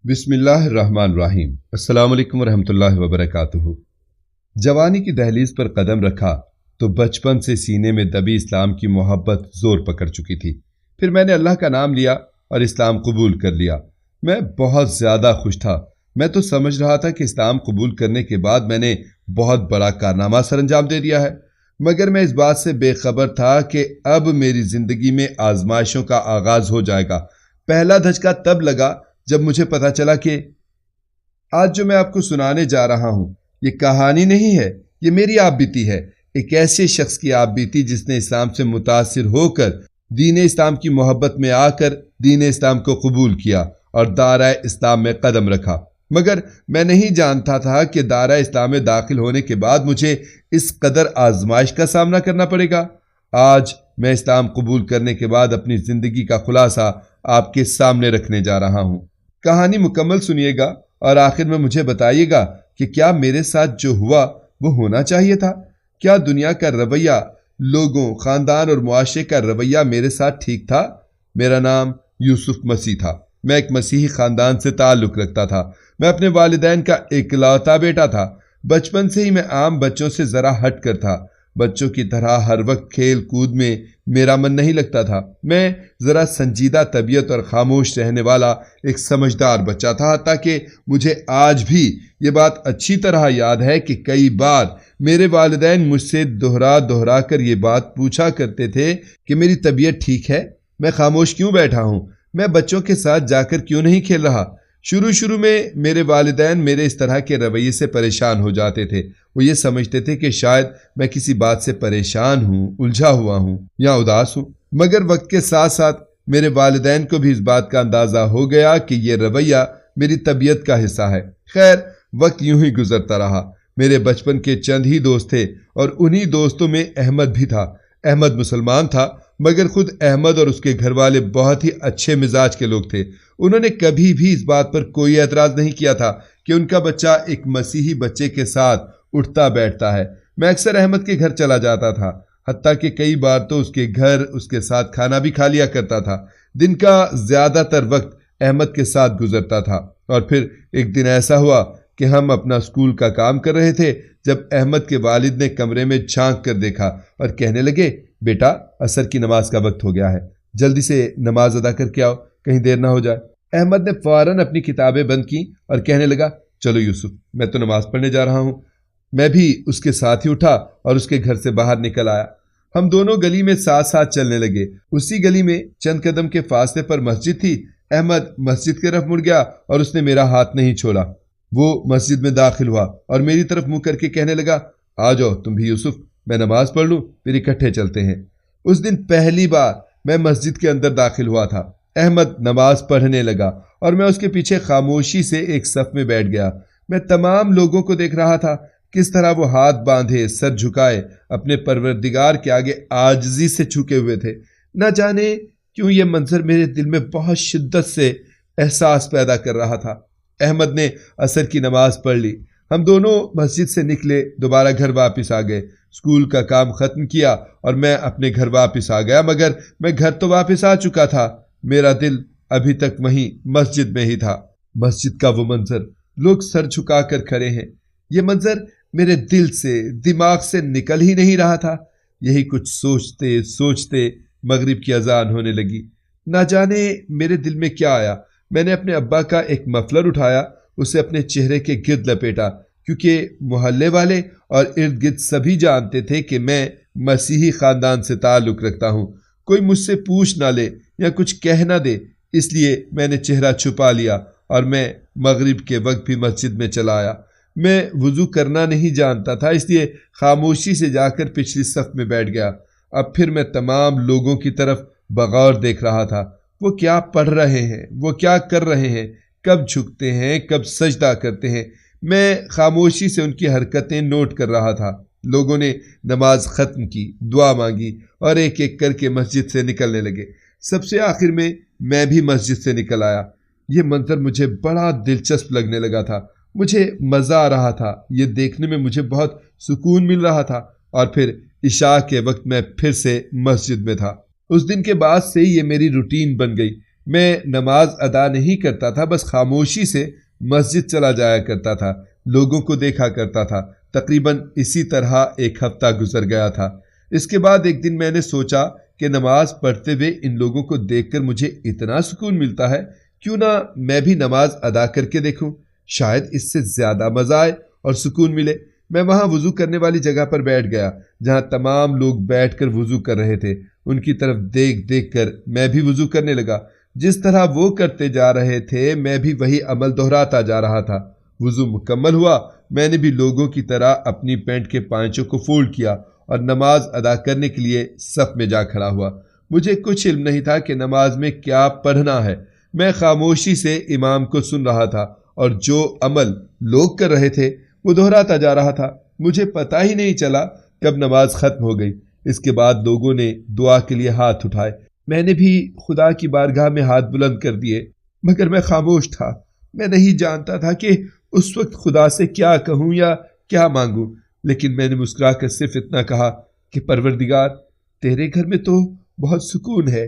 بسم اللہ الرحمن الرحیم۔ السلام علیکم ورحمۃ اللہ وبرکاتہ۔ جوانی کی دہلیز پر قدم رکھا تو بچپن سے سینے میں دبی اسلام کی محبت زور پکڑ چکی تھی۔ پھر میں نے اللہ کا نام لیا اور اسلام قبول کر لیا۔ میں بہت زیادہ خوش تھا۔ میں تو سمجھ رہا تھا کہ اسلام قبول کرنے کے بعد میں نے بہت بڑا کارنامہ سر انجام دے دیا ہے، مگر میں اس بات سے بے خبر تھا کہ اب میری زندگی میں آزمائشوں کا آغاز ہو جائے گا۔ پہلا دھچکا تب لگا جب مجھے پتا چلا کہ آج جو میں آپ کو سنانے جا رہا ہوں یہ کہانی نہیں ہے، یہ میری آپ بیتی ہے، ایک ایسے شخص کی آپ بیتی جس نے اسلام سے متاثر ہو کر دین اسلام کی محبت میں آ کر دین اسلام کو قبول کیا اور دائرہ اسلام میں قدم رکھا۔ مگر میں نہیں جانتا تھا کہ دائرہ اسلام میں داخل ہونے کے بعد مجھے اس قدر آزمائش کا سامنا کرنا پڑے گا۔ آج میں اسلام قبول کرنے کے بعد اپنی زندگی کا خلاصہ آپ کے سامنے رکھنے جا رہا ہوں۔ کہانی مکمل سنیے گا اور آخر میں مجھے بتائیے گا کہ کیا میرے ساتھ جو ہوا وہ ہونا چاہیے تھا؟ کیا دنیا کا رویہ، لوگوں، خاندان اور معاشرے کا رویہ میرے ساتھ ٹھیک تھا؟ میرا نام یوسف مسیح تھا۔ میں ایک مسیحی خاندان سے تعلق رکھتا تھا۔ میں اپنے والدین کا اکلوتا بیٹا تھا۔ بچپن سے ہی میں عام بچوں سے ذرا ہٹ کر تھا۔ بچوں کی طرح ہر وقت کھیل کود میں میرا من نہیں لگتا تھا۔ میں ذرا سنجیدہ طبیعت اور خاموش رہنے والا ایک سمجھدار بچہ تھا، حتیٰ کہ مجھے آج بھی یہ بات اچھی طرح یاد ہے کہ کئی بار میرے والدین مجھ سے دہرا کر یہ بات پوچھا کرتے تھے کہ میری طبیعت ٹھیک ہے، میں خاموش کیوں بیٹھا ہوں، میں بچوں کے ساتھ جا کر کیوں نہیں کھیل رہا۔ شروع میں میرے والدین میرے اس طرح کے رویے سے پریشان ہو جاتے تھے۔ وہ یہ سمجھتے تھے کہ شاید میں کسی بات سے پریشان ہوں، الجھا ہوا ہوں یا اداس ہوں، مگر وقت کے ساتھ ساتھ میرے والدین کو بھی اس بات کا اندازہ ہو گیا کہ یہ رویہ میری طبیعت کا حصہ ہے۔ خیر، وقت یوں ہی گزرتا رہا۔ میرے بچپن کے چند ہی دوست تھے اور انہی دوستوں میں احمد بھی تھا۔ احمد مسلمان تھا، مگر خود احمد اور اس کے گھر والے بہت ہی اچھے مزاج کے لوگ تھے۔ انہوں نے کبھی بھی اس بات پر کوئی اعتراض نہیں کیا تھا کہ ان کا بچہ ایک مسیحی بچے کے ساتھ اٹھتا بیٹھتا ہے۔ میں اکثر احمد کے گھر چلا جاتا تھا، حتیٰ کہ کئی بار تو اس کے گھر اس کے ساتھ کھانا بھی کھا لیا کرتا تھا۔ دن کا زیادہ تر وقت احمد کے ساتھ گزرتا تھا، اور پھر ایک دن ایسا ہوا کہ ہم اپنا اسکول کا کام کر رہے تھے جب احمد کے والد نے کمرے میں جھانک کر دیکھا اور کہنے لگے، بیٹا عصر کی نماز کا وقت ہو گیا ہے، جلدی سے نماز ادا کر کے آؤ، کہیں دیر نہ ہو جائے۔ احمد نے فوراً اپنی کتابیں بند کی اور کہنے لگا، چلو یوسف، میں تو نماز پڑھنے جا رہا ہوں۔ میں بھی اس کے ساتھ ہی اٹھا اور اس کے گھر سے باہر نکل آیا۔ ہم دونوں گلی میں ساتھ ساتھ چلنے لگے۔ اسی گلی میں چند قدم کے فاصلے پر مسجد تھی۔ احمد مسجد کی طرف مڑ گیا اور اس نے میرا ہاتھ نہیں چھوڑا۔ وہ مسجد میں داخل ہوا اور میری طرف منہ کر کے کہنے لگا، آ جاؤ تم بھی یوسف، میں نماز پڑھ لوں، پھر اکٹھے چلتے ہیں۔ اس دن پہلی بار میں مسجد کے اندر داخل ہوا تھا۔ احمد نماز پڑھنے لگا اور میں اس کے پیچھے خاموشی سے ایک صف میں بیٹھ گیا۔ میں تمام لوگوں کو دیکھ رہا تھا، کس طرح وہ ہاتھ باندھے، سر جھکائے اپنے پروردگار کے آگے عاجزی سے جھکے ہوئے تھے۔ نہ جانے کیوں یہ منظر میرے دل میں بہت شدت سے احساس پیدا کر رہا تھا۔ احمد نے عصر کی نماز پڑھ لی۔ ہم دونوں مسجد سے نکلے، دوبارہ گھر واپس آ گئے۔ اسکول کا کام ختم کیا اور میں اپنے گھر واپس آ گیا، مگر میں گھر تو واپس آ چکا تھا، میرا دل ابھی تک وہیں مسجد میں ہی تھا۔ مسجد کا وہ منظر، لوگ سر جھکا کر کھڑے ہیں، یہ منظر میرے دل سے، دماغ سے نکل ہی نہیں رہا تھا۔ یہی کچھ سوچتے سوچتے مغرب کی اذان ہونے لگی۔ نہ جانے میرے دل میں کیا آیا، میں نے اپنے ابا کا ایک مفلر اٹھایا، اسے اپنے چہرے کے گرد لپیٹا، کیونکہ محلے والے اور ارد گرد سبھی جانتے تھے کہ میں مسیحی خاندان سے تعلق رکھتا ہوں۔ کوئی مجھ سے پوچھ نہ لے یا کچھ کہہ نہ دے، اس لیے میں نے چہرہ چھپا لیا اور میں مغرب کے وقت بھی مسجد میں چلا آیا۔ میں وضو کرنا نہیں جانتا تھا، اس لیے خاموشی سے جا کر پچھلی صف میں بیٹھ گیا۔ اب پھر میں تمام لوگوں کی طرف بغور دیکھ رہا تھا۔ وہ کیا پڑھ رہے ہیں، وہ کیا کر رہے ہیں، کب جھکتے ہیں، کب سجدہ کرتے ہیں۔ میں خاموشی سے ان کی حرکتیں نوٹ کر رہا تھا۔ لوگوں نے نماز ختم کی، دعا مانگی اور ایک ایک کر کے مسجد سے نکلنے لگے۔ سب سے آخر میں بھی مسجد سے نکل آیا۔ یہ منظر مجھے بڑا دلچسپ لگنے لگا تھا، مجھے مزہ آ رہا تھا، یہ دیکھنے میں مجھے بہت سکون مل رہا تھا۔ اور پھر عشاء کے وقت میں پھر سے مسجد میں تھا۔ اس دن کے بعد سے یہ میری روٹین بن گئی۔ میں نماز ادا نہیں کرتا تھا، بس خاموشی سے مسجد چلا جایا کرتا تھا، لوگوں کو دیکھا کرتا تھا۔ تقریباً اسی طرح ایک ہفتہ گزر گیا تھا۔ اس کے بعد ایک دن میں نے سوچا کہ نماز پڑھتے ہوئے ان لوگوں کو دیکھ کر مجھے اتنا سکون ملتا ہے، کیوں نہ میں بھی نماز ادا کر کے دیکھوں، شاید اس سے زیادہ مزہ آئے اور سکون ملے۔ میں وہاں وضو کرنے والی جگہ پر بیٹھ گیا جہاں تمام لوگ بیٹھ کر وضو کر رہے تھے۔ ان کی طرف دیکھ دیکھ کر میں بھی وضو کرنے لگا۔ جس طرح وہ کرتے جا رہے تھے میں بھی وہی عمل دہراتا جا رہا تھا۔ وضو مکمل ہوا، میں نے بھی لوگوں کی طرح اپنی پینٹ کے پائچوں کو فولڈ کیا اور نماز ادا کرنے کے لیے صف میں جا کھڑا ہوا۔ مجھے کچھ علم نہیں تھا کہ نماز میں کیا پڑھنا ہے۔ میں خاموشی سے امام کو سن رہا تھا اور جو عمل لوگ کر رہے تھے وہ دہراتا جا رہا تھا۔ مجھے پتہ ہی نہیں چلا کب نماز ختم ہو گئی۔ اس کے بعد لوگوں نے دعا کے لیے ہاتھ اٹھائے، میں نے بھی خدا کی بارگاہ میں ہاتھ بلند کر دیے، مگر میں خاموش تھا۔ میں نہیں جانتا تھا کہ اس وقت خدا سے کیا کہوں یا کیا مانگوں، لیکن میں نے مسکرا کر صرف اتنا کہا کہ پروردگار، تیرے گھر میں تو بہت سکون ہے،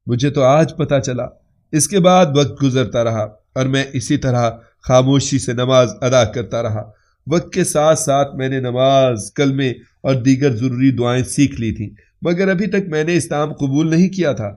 مجھے تو آج پتہ چلا۔ اس کے بعد وقت گزرتا رہا اور میں اسی طرح خاموشی سے نماز ادا کرتا رہا۔ وقت کے ساتھ ساتھ میں نے نماز، کلمے اور دیگر ضروری دعائیں سیکھ لی تھیں، مگر ابھی تک میں نے اسلام قبول نہیں کیا تھا۔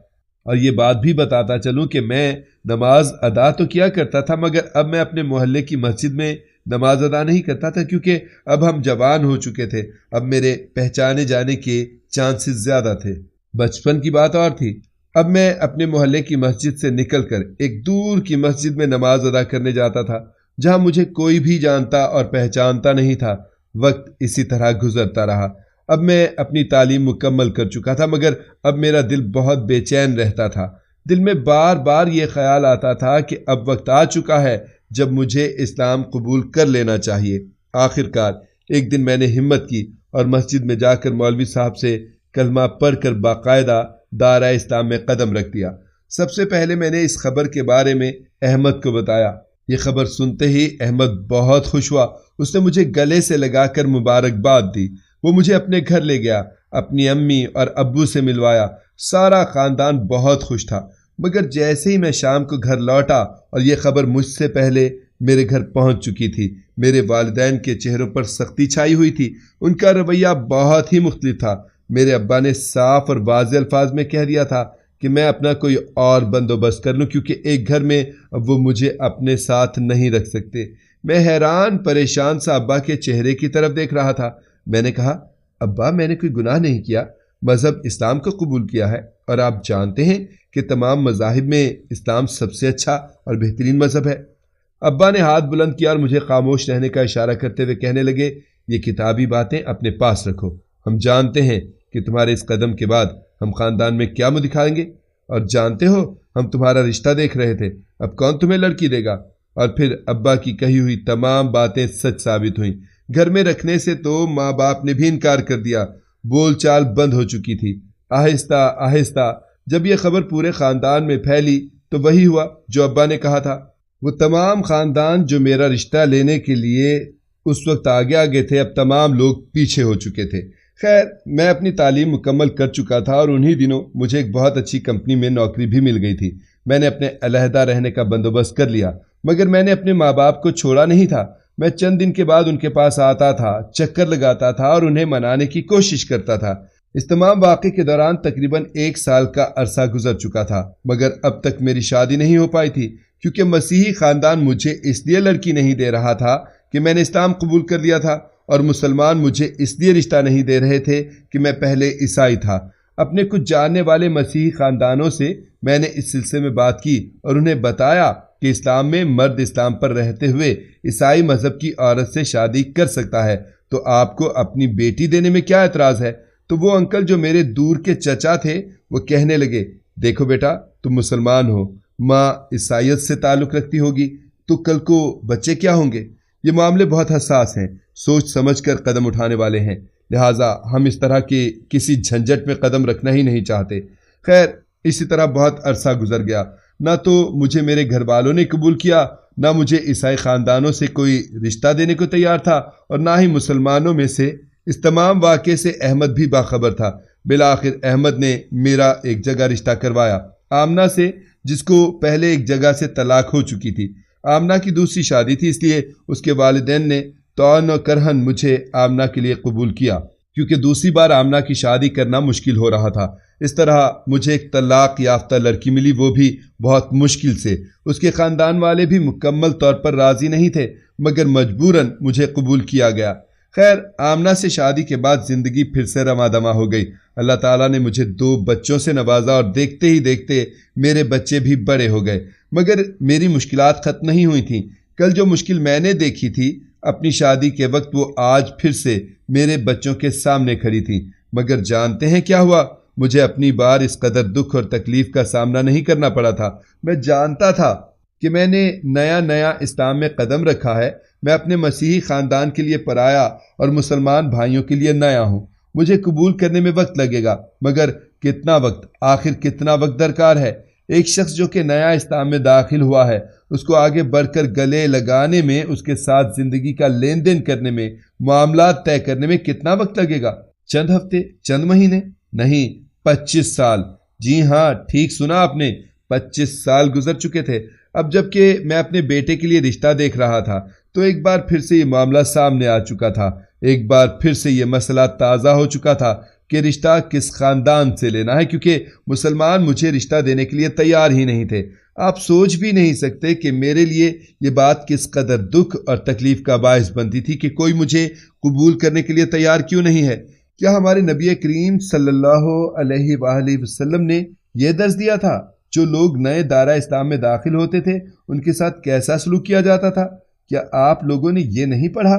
اور یہ بات بھی بتاتا چلوں کہ میں نماز ادا تو کیا کرتا تھا، مگر اب میں اپنے محلے کی مسجد میں نماز ادا نہیں کرتا تھا، کیونکہ اب ہم جوان ہو چکے تھے۔ اب میرے پہچانے جانے کے چانسز زیادہ تھے۔ بچپن کی بات اور تھی۔ اب میں اپنے محلے کی مسجد سے نکل کر ایک دور کی مسجد میں نماز ادا کرنے جاتا تھا، جہاں مجھے کوئی بھی جانتا اور پہچانتا نہیں تھا۔ وقت اسی طرح گزرتا رہا۔ اب میں اپنی تعلیم مکمل کر چکا تھا، مگر اب میرا دل بہت بے چین رہتا تھا۔ دل میں بار بار یہ خیال آتا تھا کہ اب وقت آ چکا ہے جب مجھے اسلام قبول کر لینا چاہیے۔ آخرکار ایک دن میں نے ہمت کی اور مسجد میں جا کر مولوی صاحب سے کلمہ پڑھ کر باقاعدہ دائرہ اسلام میں قدم رکھ دیا۔ سب سے پہلے میں نے اس خبر کے بارے میں احمد کو بتایا۔ یہ خبر سنتے ہی احمد بہت خوش ہوا۔ اس نے مجھے گلے سے لگا کر مبارکباد دی۔ وہ مجھے اپنے گھر لے گیا، اپنی امی اور ابو سے ملوایا۔ سارا خاندان بہت خوش تھا، مگر جیسے ہی میں شام کو گھر لوٹا اور یہ خبر مجھ سے پہلے میرے گھر پہنچ چکی تھی، میرے والدین کے چہروں پر سختی چھائی ہوئی تھی۔ ان کا رویہ بہت ہی مختلف تھا۔ میرے ابا نے صاف اور واضح الفاظ میں کہہ دیا تھا کہ میں اپنا کوئی اور بندوبست کر لوں، کیونکہ ایک گھر میں اب وہ مجھے اپنے ساتھ نہیں رکھ سکتے۔ میں حیران پریشان سا ابا کے چہرے کی طرف دیکھ رہا تھا۔ میں نے کہا، ابا میں نے کوئی گناہ نہیں کیا، مذہب اسلام کو قبول کیا ہے، اور آپ جانتے ہیں کہ تمام مذاہب میں اسلام سب سے اچھا اور بہترین مذہب ہے۔ ابا نے ہاتھ بلند کیا اور مجھے خاموش رہنے کا اشارہ کرتے ہوئے کہنے لگے، یہ کتابی باتیں اپنے پاس رکھو، ہم جانتے ہیں کہ تمہارے اس قدم کے بعد ہم خاندان میں کیا منہ دکھائیں گے، اور جانتے ہو ہم تمہارا رشتہ دیکھ رہے تھے، اب کون تمہیں لڑکی دے گا۔ اور پھر ابا کی کہی ہوئی تمام باتیں سچ ثابت ہوئیں۔ گھر میں رکھنے سے تو ماں باپ نے بھی انکار کر دیا، بول چال بند ہو چکی تھی۔ آہستہ آہستہ جب یہ خبر پورے خاندان میں پھیلی تو وہی ہوا جو ابا نے کہا تھا۔ وہ تمام خاندان جو میرا رشتہ لینے کے لیے اس وقت آگے آگے تھے، اب تمام لوگ پیچھے ہو چکے تھے۔ خیر، میں اپنی تعلیم مکمل کر چکا تھا اور انہی دنوں مجھے ایک بہت اچھی کمپنی میں نوکری بھی مل گئی تھی۔ میں نے اپنے علیحدہ رہنے کا بندوبست کر لیا، مگر میں نے اپنے ماں باپ کو چھوڑا نہیں تھا۔ میں چند دن کے بعد ان کے پاس آتا تھا، چکر لگاتا تھا اور انہیں منانے کی کوشش کرتا تھا۔ اس تمام واقعے کے دوران تقریباً 1 سال کا عرصہ گزر چکا تھا، مگر اب تک میری شادی نہیں ہو پائی تھی، کیونکہ مسیحی خاندان مجھے اس لیے لڑکی نہیں دے رہا تھا کہ میں نے اسلام قبول کر لیا تھا، اور مسلمان مجھے اس لیے رشتہ نہیں دے رہے تھے کہ میں پہلے عیسائی تھا۔ اپنے کچھ جاننے والے مسیحی خاندانوں سے میں نے اس سلسلے میں بات کی اور انہیں بتایا کہ اسلام میں مرد اسلام پر رہتے ہوئے عیسائی مذہب کی عورت سے شادی کر سکتا ہے، تو آپ کو اپنی بیٹی دینے میں کیا اعتراض ہے؟ تو وہ انکل جو میرے دور کے چچا تھے وہ کہنے لگے، دیکھو بیٹا، تم مسلمان ہو، ماں عیسائیت سے تعلق رکھتی ہوگی، تو کل کو بچے کیا ہوں گے؟ یہ معاملے بہت حساس ہیں، سوچ سمجھ کر قدم اٹھانے والے ہیں، لہٰذا ہم اس طرح کے کسی جھنجٹ میں قدم رکھنا ہی نہیں چاہتے۔ خیر، اسی طرح بہت عرصہ گزر گیا۔ نہ تو مجھے میرے گھر والوں نے قبول کیا، نہ مجھے عیسائی خاندانوں سے کوئی رشتہ دینے کو تیار تھا، اور نہ ہی مسلمانوں میں سے۔ اس تمام واقعے سے احمد بھی باخبر تھا۔ بالآخر احمد نے میرا ایک جگہ رشتہ کروایا۔ آمنہ سے جس کو پہلے ایک جگہ سے طلاق ہو چکی تھی۔ آمنہ کی دوسری شادی تھی، اس لیے اس کے والدین نے طوعاً و کرہن مجھے آمنہ کے لیے قبول کیا، کیونکہ دوسری بار آمنہ کی شادی کرنا مشکل ہو رہا تھا۔ اس طرح مجھے ایک طلاق یافتہ لڑکی ملی، وہ بھی بہت مشکل سے۔ اس کے خاندان والے بھی مکمل طور پر راضی نہیں تھے، مگر مجبوراً مجھے قبول کیا گیا۔ خیر، آمنہ سے شادی کے بعد زندگی پھر سے رواں دواں ہو گئی۔ اللہ تعالیٰ نے مجھے 2 بچوں سے نوازا اور دیکھتے ہی دیکھتے میرے بچے بھی بڑے ہو گئے، مگر میری مشکلات ختم نہیں ہوئی تھیں۔ کل جو مشکل میں نے دیکھی تھی اپنی شادی کے وقت، وہ آج پھر سے میرے بچوں کے سامنے کھڑی تھی۔ مگر جانتے ہیں کیا ہوا؟ مجھے اپنی بار اس قدر دکھ اور تکلیف کا سامنا نہیں کرنا پڑا تھا۔ میں جانتا تھا کہ میں نے نیا اسلام میں قدم رکھا ہے۔ میں اپنے مسیحی خاندان کے لیے پرایا اور مسلمان بھائیوں کے لیے نیا ہوں۔ مجھے قبول کرنے میں وقت لگے گا، مگر کتنا وقت؟ آخر کتنا وقت درکار ہے؟ ایک شخص جو کہ نیا اسلام میں داخل ہوا ہے، اس کو آگے بڑھ کر گلے لگانے میں، اس کے ساتھ زندگی کا لین دین کرنے میں، معاملات طے کرنے میں کتنا وقت لگے گا؟ چند ہفتے؟ چند مہینے؟ نہیں، 25 سال۔ جی ہاں، ٹھیک سنا آپ نے، 25 سال گزر چکے تھے۔ اب جب کہ میں اپنے بیٹے کے لیے رشتہ دیکھ رہا تھا تو ایک بار پھر سے یہ معاملہ سامنے آ چکا تھا۔ ایک بار پھر سے یہ مسئلہ تازہ ہو چکا تھا کہ رشتہ کس خاندان سے لینا ہے، کیونکہ مسلمان مجھے رشتہ دینے کے لیے تیار ہی نہیں تھے۔ آپ سوچ بھی نہیں سکتے کہ میرے لیے یہ بات کس قدر دکھ اور تکلیف کا باعث بنتی تھی کہ کوئی مجھے قبول کرنے کے لیے تیار کیوں نہیں ہے۔ کیا ہمارے نبی کریم صلی اللہ علیہ وآلہ وسلم نے یہ درس دیا تھا؟ جو لوگ نئے دائرہ اسلام میں داخل ہوتے تھے ان کے ساتھ کیسا سلوک کیا جاتا تھا؟ کیا آپ لوگوں نے یہ نہیں پڑھا؟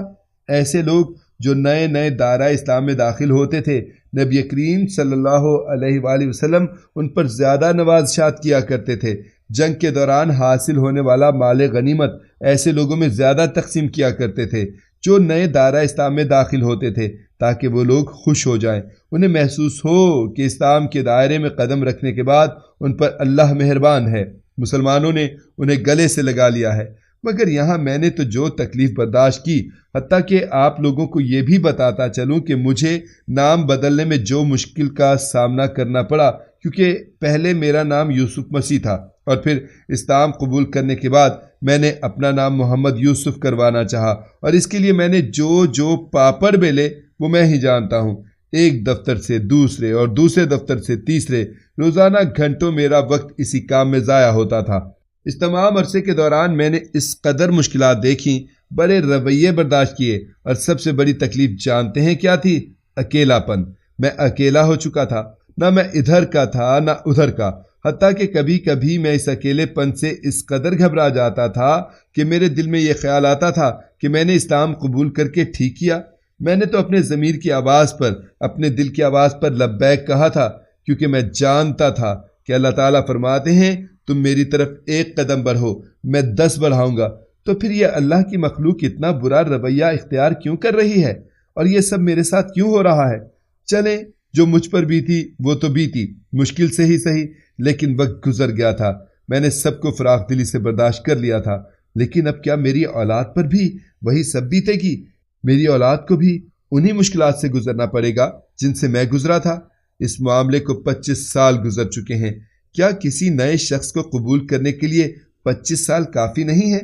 ایسے لوگ جو نئے دائرہ اسلام میں داخل ہوتے تھے، نبی کریم صلی اللہ علیہ وآلہ وسلم ان پر زیادہ نوازشات کیا کرتے تھے۔ جنگ کے دوران حاصل ہونے والا مال غنیمت ایسے لوگوں میں زیادہ تقسیم کیا کرتے تھے جو نئے دائرہ اسلام میں داخل ہوتے تھے، تاکہ وہ لوگ خوش ہو جائیں، انہیں محسوس ہو کہ اسلام کے دائرے میں قدم رکھنے کے بعد ان پر اللہ مہربان ہے، مسلمانوں نے انہیں گلے سے لگا لیا ہے۔ مگر یہاں میں نے تو جو تکلیف برداشت کی، حتیٰ کہ آپ لوگوں کو یہ بھی بتاتا چلوں کہ مجھے نام بدلنے میں جو مشکل کا سامنا کرنا پڑا، کیونکہ پہلے میرا نام یوسف مسیح تھا اور پھر اسلام قبول کرنے کے بعد میں نے اپنا نام محمد یوسف کروانا چاہا، اور اس کے لیے میں نے جو پاپڑ بیلے وہ میں ہی جانتا ہوں۔ ایک دفتر سے دوسرے اور دوسرے دفتر سے تیسرے، روزانہ گھنٹوں میرا وقت اسی کام میں ضائع ہوتا تھا۔ اس تمام عرصے کے دوران میں نے اس قدر مشکلات دیکھیں، بڑے رویے برداشت کیے، اور سب سے بڑی تکلیف جانتے ہیں کیا تھی؟ اکیلا پن۔ میں اکیلا ہو چکا تھا، نہ میں ادھر کا تھا نہ ادھر کا، حتیٰ کہ کبھی کبھی میں اس اکیلے پن سے اس قدر گھبرا جاتا تھا کہ میرے دل میں یہ خیال آتا تھا کہ میں نے اسلام قبول کر کے ٹھیک کیا۔ میں نے تو اپنے ضمیر کی آواز پر، اپنے دل کی آواز پر لبیک کہا تھا، کیونکہ میں جانتا تھا کہ اللہ تعالیٰ فرماتے ہیں تم میری طرف 1 قدم بڑھو میں 10 بڑھاؤں گا۔ تو پھر یہ اللہ کی مخلوق اتنا برا رویہ اختیار کیوں کر رہی ہے، اور یہ سب میرے ساتھ کیوں ہو رہا ہے؟ چلیں، جو مجھ پر بیتی وہ تو بیتی، مشکل سے ہی صحیح، لیکن وقت گزر گیا تھا۔ میں نے سب کو فراخ دلی سے برداشت کر لیا تھا، لیکن اب کیا میری اولاد پر بھی وہی سب بیتے گی؟ میری اولاد کو بھی انہی مشکلات سے گزرنا پڑے گا جن سے میں گزرا تھا۔ اس معاملے کو 25 سال گزر چکے ہیں۔ کیا کسی نئے شخص کو قبول کرنے کے لیے 25 سال کافی نہیں ہے؟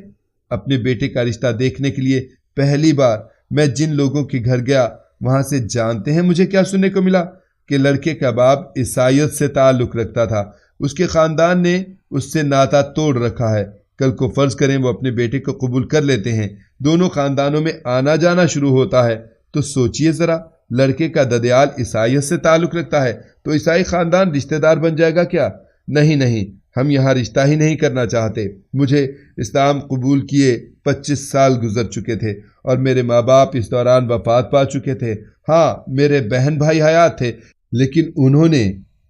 اپنے بیٹے کا رشتہ دیکھنے کے لیے پہلی بار میں جن لوگوں کے گھر گیا، وہاں سے جانتے ہیں مجھے کیا سننے کو ملا؟ کہ لڑکے کا باپ عیسائیت سے تعلق رکھتا تھا، اس کے خاندان نے اس سے ناتا توڑ رکھا ہے۔ کل کو فرض کریں وہ اپنے بیٹے کو قبول کر لیتے ہیں، دونوں خاندانوں میں آنا جانا شروع ہوتا ہے، تو سوچئے ذرا، لڑکے کا ددیال عیسائیت سے تعلق رکھتا ہے تو عیسائی خاندان رشتہ دار بن جائے گا کیا؟ نہیں، ہم یہاں رشتہ ہی نہیں کرنا چاہتے۔ مجھے اسلام قبول کیے 25 سال گزر چکے تھے اور میرے ماں باپ اس دوران وفات پا چکے تھے۔ ہاں، میرے بہن بھائی حیات تھے، لیکن انہوں نے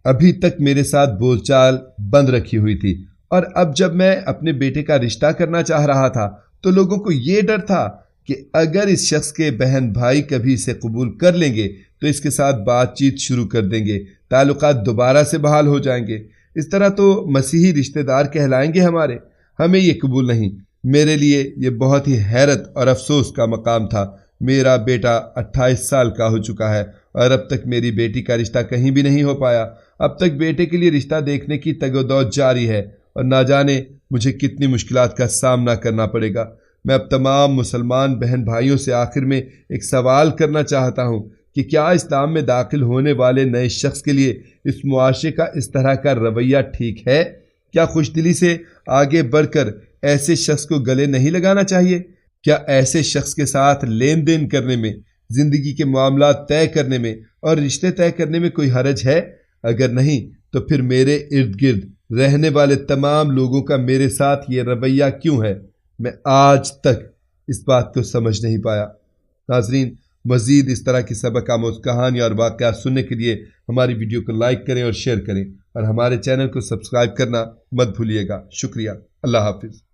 ابھی تک میرے ساتھ بول چال بند رکھی ہوئی تھی، اور اب جب میں اپنے بیٹے کا رشتہ کرنا چاہ رہا تھا تو لوگوں کو یہ ڈر تھا کہ اگر اس شخص کے بہن بھائی کبھی اسے قبول کر لیں گے تو اس کے ساتھ بات چیت شروع کر دیں گے، تعلقات دوبارہ سے بحال ہو جائیں گے، اس طرح تو مسیحی رشتہ دار کہلائیں گے ہمارے۔ ہمیں یہ قبول نہیں۔ میرے لیے یہ بہت ہی حیرت اور افسوس کا مقام تھا۔ میرا بیٹا 28 سال کا ہو چکا ہے اور اب تک میری بیٹی کا رشتہ کہیں بھی نہیں ہو پایا۔ اب تک بیٹے کے لیے رشتہ دیکھنے کی تگ و دو جاری ہے اور نہ جانے مجھے کتنی مشکلات کا سامنا کرنا پڑے گا۔ میں اب تمام مسلمان بہن بھائیوں سے آخر میں ایک سوال کرنا چاہتا ہوں کہ کیا اسلام میں داخل ہونے والے نئے شخص کے لیے اس معاشرے کا اس طرح کا رویہ ٹھیک ہے؟ کیا خوش دلی سے آگے بڑھ کر ایسے شخص کو گلے نہیں لگانا چاہیے؟ کیا ایسے شخص کے ساتھ لین دین کرنے میں، زندگی کے معاملات طے کرنے میں اور رشتے طے کرنے میں کوئی حرج ہے؟ اگر نہیں تو پھر میرے ارد گرد رہنے والے تمام لوگوں کا میرے ساتھ یہ رویہ کیوں ہے؟ میں آج تک اس بات کو سمجھ نہیں پایا۔ ناظرین، مزید اس طرح کی سبق آموز کہانیاں اور واقعات سننے کے لیے ہماری ویڈیو کو لائک کریں اور شیئر کریں، اور ہمارے چینل کو سبسکرائب کرنا مت بھولیے گا۔ شکریہ۔ اللہ حافظ۔